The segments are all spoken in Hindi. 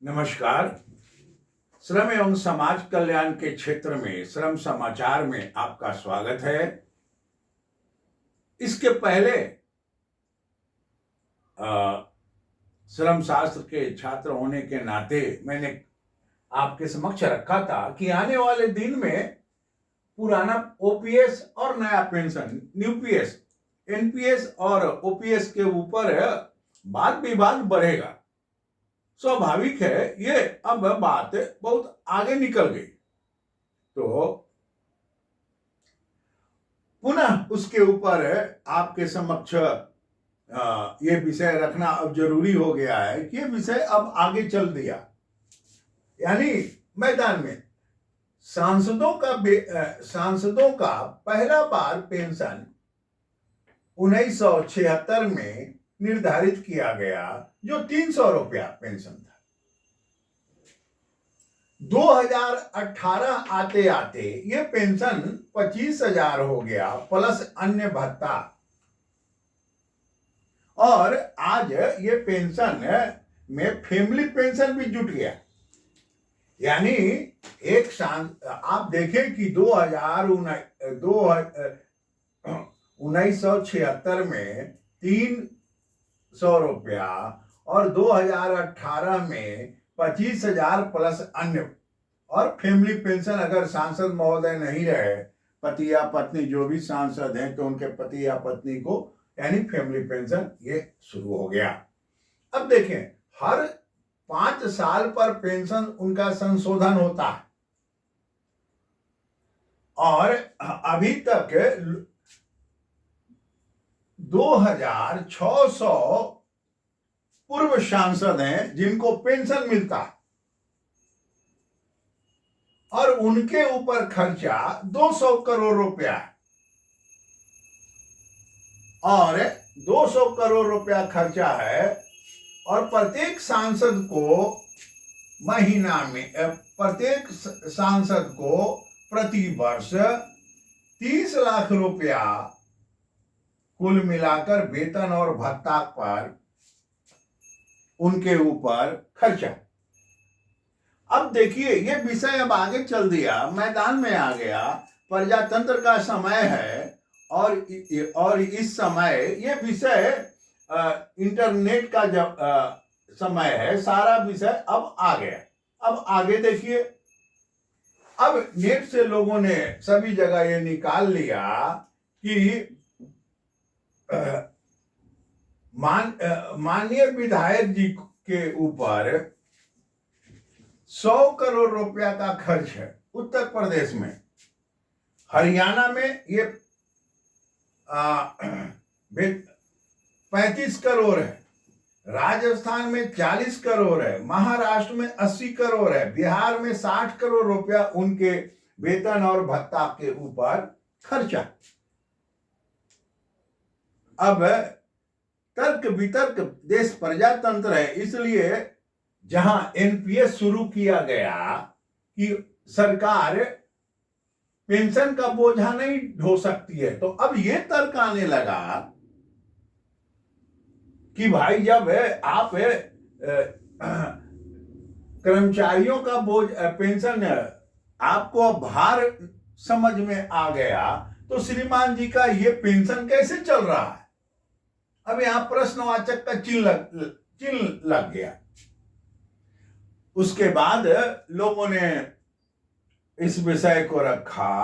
नमस्कार। श्रम एवं समाज कल्याण के क्षेत्र में श्रम समाचार में आपका स्वागत है। इसके पहले श्रम शास्त्र के छात्र होने के नाते मैंने आपके समक्ष रखा था कि आने वाले दिन में पुराना ओपीएस और नया पेंशन न्यूपीएस एनपीएस और ओपीएस के ऊपर वाद विवाद बढ़ेगा। स्वाभाविक है, ये अब बात बहुत आगे निकल गई, तो पुनः उसके ऊपर आपके समक्ष ये विषय रखना अब जरूरी हो गया है कि ये विषय अब आगे चल दिया। यानी मैदान में सांसदों का पहला बार पेंशन 1976 में निर्धारित किया गया, जो 300 रुपया पेंशन था। 2018 आते आते ये पेंशन 25,000 हो गया, प्लस अन्य भत्ता। और आज ये पेंशन में फैमिली पेंशन भी जुट गया। यानी आप देखें कि 1976 में 300 रुपया और 2018 में 25,000 प्लस अन्य, और फैमिली पेंशन अगर सांसद महोदय नहीं रहे, पति या पत्नी जो भी सांसद हैं, तो उनके पति या पत्नी को यानी फैमिली पेंशन ये शुरू हो गया। अब देखें, हर 5 साल पर पेंशन उनका संशोधन होता है और अभी तक 2,600 पूर्व सांसद हैं जिनको पेंशन मिलता है, और उनके ऊपर खर्चा 200 करोड़ रुपया है। और 200 करोड़ रुपया खर्चा है, और प्रत्येक सांसद को प्रति वर्ष 30 लाख रुपया कुल मिलाकर वेतन और भत्ता पर उनके ऊपर खर्चा। अब देखिए, ये विषय अब आगे चल दिया, मैदान में आ गया। प्रजातंत्र का समय है, और इस समय ये विषय इंटरनेट का जब समय है, सारा विषय अब आ गया। अब आगे देखिए, अब नेट से लोगों ने सभी जगह ये निकाल लिया कि माननीय विधायक जी के ऊपर 100 करोड़ रुपया का खर्च है। उत्तर प्रदेश में, हरियाणा में ये 35 करोड़ है, राजस्थान में 40 करोड़ है, महाराष्ट्र में 80 करोड़ है, बिहार में 60 करोड़ रुपया उनके वेतन और भत्ता के ऊपर खर्चा। अब तर्क वितर्क, देश प्रजातंत्र है, इसलिए जहां एनपीएस शुरू किया गया कि सरकार पेंशन का बोझा नहीं ढो सकती है, तो अब ये तर्क आने लगा कि भाई, जब आप कर्मचारियों का बोझ पेंशन आपको भार समझ में आ गया, तो श्रीमान जी का ये पेंशन कैसे चल रहा है? अब यहां प्रश्नवाचक का चिन्ह लग गया। उसके बाद लोगों ने इस विषय को रखा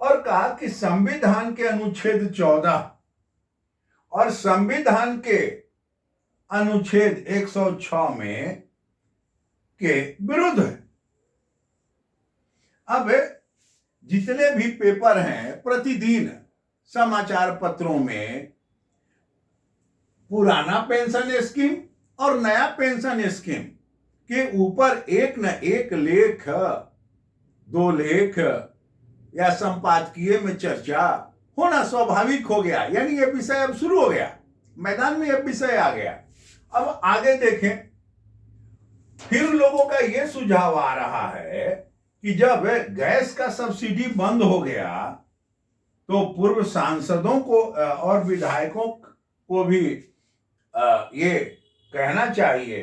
और कहा कि संविधान के अनुच्छेद 14 और संविधान के अनुच्छेद 106 में के विरुद्ध है। अब जितने भी पेपर हैं, प्रतिदिन समाचार पत्रों में पुराना पेंशन स्कीम और नया पेंशन स्कीम के ऊपर एक न एक लेख, 2 लेख या संपादकीय में चर्चा होना स्वाभाविक हो गया। यानी ये विषय अब शुरू हो गया, मैदान में यह विषय आ गया। अब आगे देखें, फिर लोगों का यह सुझाव आ रहा है कि जब गैस का सब्सिडी बंद हो गया, तो पूर्व सांसदों को और विधायकों को भी ये कहना चाहिए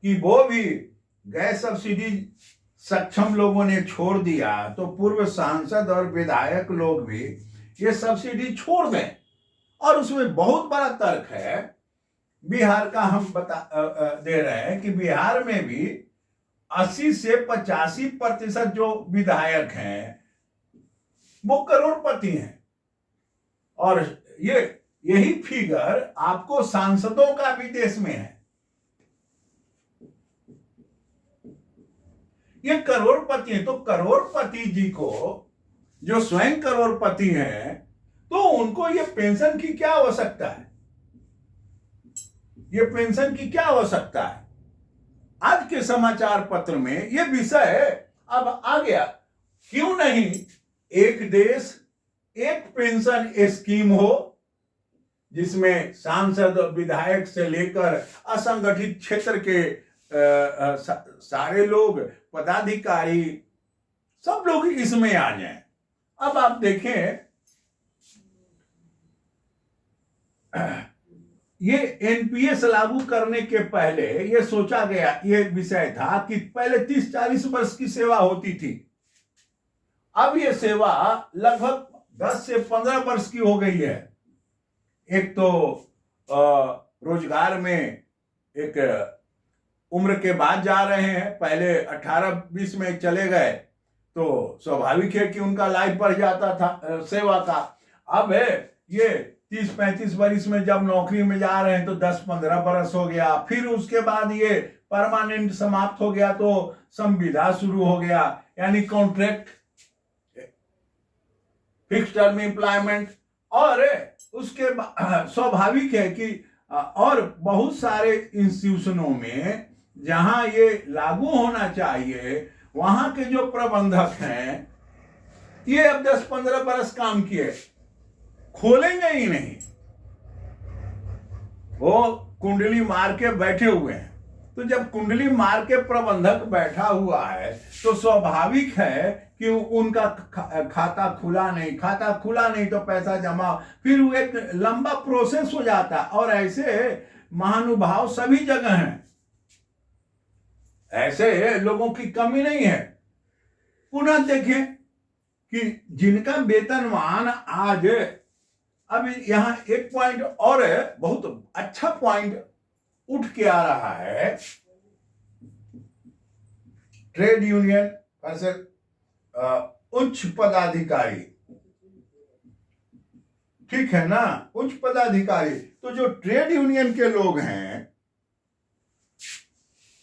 कि वो भी गैस सब्सिडी सक्षम लोगों ने छोड़ दिया तो पूर्व सांसद और विधायक लोग भी ये सब्सिडी छोड़ दें। और उसमें बहुत बड़ा तर्क है, बिहार का हम दे रहे हैं कि बिहार में भी 80 से 85% जो विधायक हैं वो करोड़पति हैं। और यही फिगर आपको सांसदों का भी देश में है। ये करोड़पति है, तो करोड़पति जी को, जो स्वयं करोड़पति हैं, तो उनको ये पेंशन की क्या आवश्यकता है? ये पेंशन की क्या आवश्यकता है? आज के समाचार पत्र में ये विषय अब आ गया। क्यों नहीं एक देश एक पेंशन स्कीम हो जिसमें सांसद विधायक से लेकर असंगठित क्षेत्र के सारे लोग, पदाधिकारी, सब लोग इसमें आ जाएं। अब आप देखें, ये एनपीएस लागू करने के पहले ये सोचा गया, ये विषय था कि पहले 30-40 वर्ष की सेवा होती थी। अब ये सेवा लगभग 10 से 15 वर्ष की हो गई है। एक तो रोजगार में एक उम्र के बाद जा रहे हैं, पहले 18-20 में चले गए तो स्वाभाविक है कि उनका लाइफ बढ़ जाता था सेवा का। अब ये 30-35 वर्ष में जब नौकरी में जा रहे हैं तो 10-15 वर्ष हो गया। फिर उसके बाद ये परमानेंट समाप्त हो गया तो संविदा शुरू हो गया, यानी कॉन्ट्रैक्ट, फिक्स टर्म एम्प्लॉयमेंट। और उसके स्वाभाविक है कि और बहुत सारे इंस्टीट्यूशनों में जहां ये लागू होना चाहिए वहां के जो प्रबंधक हैं ये अब 10-15 वर्ष काम किए, खोलेंगे ही नहीं, वो कुंडली मार के बैठे हुए हैं। तो जब कुंडली मार के प्रबंधक बैठा हुआ है तो स्वाभाविक है कि उनका खाता खुला नहीं तो पैसा जमा, फिर वो एक लंबा प्रोसेस हो जाता। और ऐसे महानुभाव सभी जगह हैं, ऐसे लोगों की कमी नहीं है। पुनः देखें कि जिनका वेतनमान आज, अब यहां एक पॉइंट और है, बहुत अच्छा पॉइंट उठ के आ रहा है। ट्रेड यूनियन उच्च पदाधिकारी, ठीक है ना, उच्च पदाधिकारी। तो जो ट्रेड यूनियन के लोग हैं,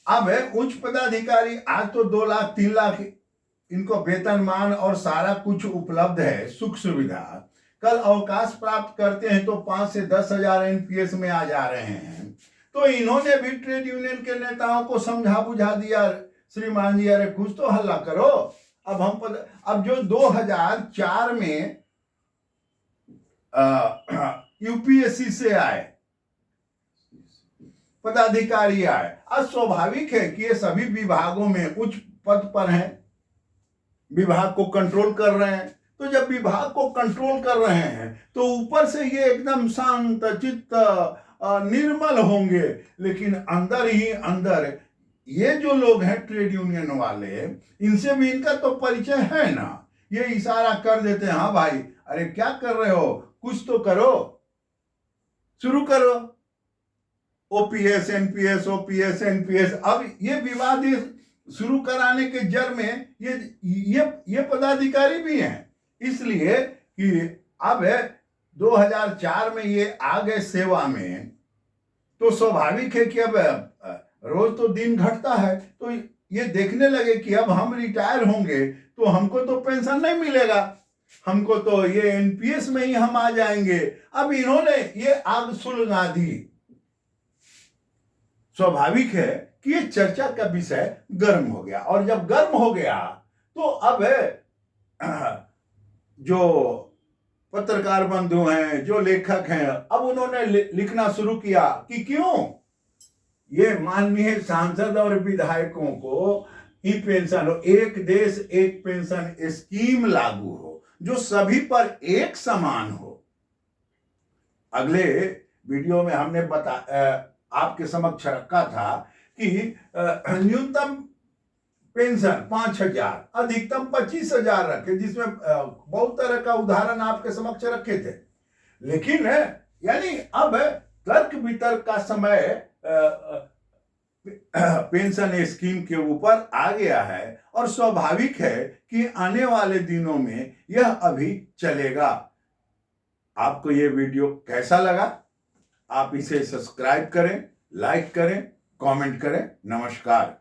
अब है उच्च पदाधिकारी, आज तो 2 लाख 3 लाख इनको वेतनमान और सारा कुछ उपलब्ध है, सुख सुविधा। कल अवकाश प्राप्त करते हैं तो 5 से 10 हजार एनपीएस में आ जा रहे हैं। तो इन्होंने भी ट्रेड यूनियन के नेताओं को समझा बुझा दिया, श्रीमान जी अरे कुछ तो हल्ला करो। अब जो 2004 में यूपीएससी से आए पदाधिकारी आए, आज स्वाभाविक है कि ये सभी विभागों में उच्च पद पर हैं, विभाग को कंट्रोल कर रहे हैं। तो जब विभाग को कंट्रोल कर रहे हैं तो ऊपर से ये एकदम शांत चित्त निर्मल होंगे, लेकिन अंदर ही अंदर ये जो लोग हैं ट्रेड यूनियन वाले, इनसे भी इनका तो परिचय है ना। ये इशारा कर देते हैं, हाँ भाई अरे क्या कर रहे हो, कुछ तो करो, शुरू करो, ओपीएस एनपीएस। अब ये विवाद शुरू कराने के जड़ में ये पदाधिकारी भी हैं, इसलिए कि अब 2004 में ये आ गए सेवा में, तो स्वाभाविक है कि अब रोज तो दिन घटता है, तो ये देखने लगे कि अब हम रिटायर होंगे तो हमको तो पेंशन नहीं मिलेगा, हमको तो ये एनपीएस में ही हम आ जाएंगे। अब इन्होंने ये आग सुलगा दी। स्वाभाविक है कि ये चर्चा का विषय गर्म हो गया, और जब गर्म हो गया तो अब जो पत्रकार बंधु हैं, जो लेखक हैं, अब उन्होंने लिखना शुरू किया कि क्यों ये माननीय सांसद और विधायकों को ही पेंशन हो, एक देश एक पेंशन स्कीम लागू हो जो सभी पर एक समान हो। अगले वीडियो में हमने आपके समक्ष रखा था कि न्यूनतम पेंशन 5,000, अधिकतम 25,000 रखे, जिसमें बहुत तरह का उदाहरण आपके समक्ष रखे थे। लेकिन यानी अब तर्क वितर्क का समय पेंशन स्कीम के ऊपर आ गया है और स्वाभाविक है कि आने वाले दिनों में यह अभी चलेगा। आपको यह वीडियो कैसा लगा? आप इसे सब्सक्राइब करें, लाइक करें, कमेंट करें। नमस्कार।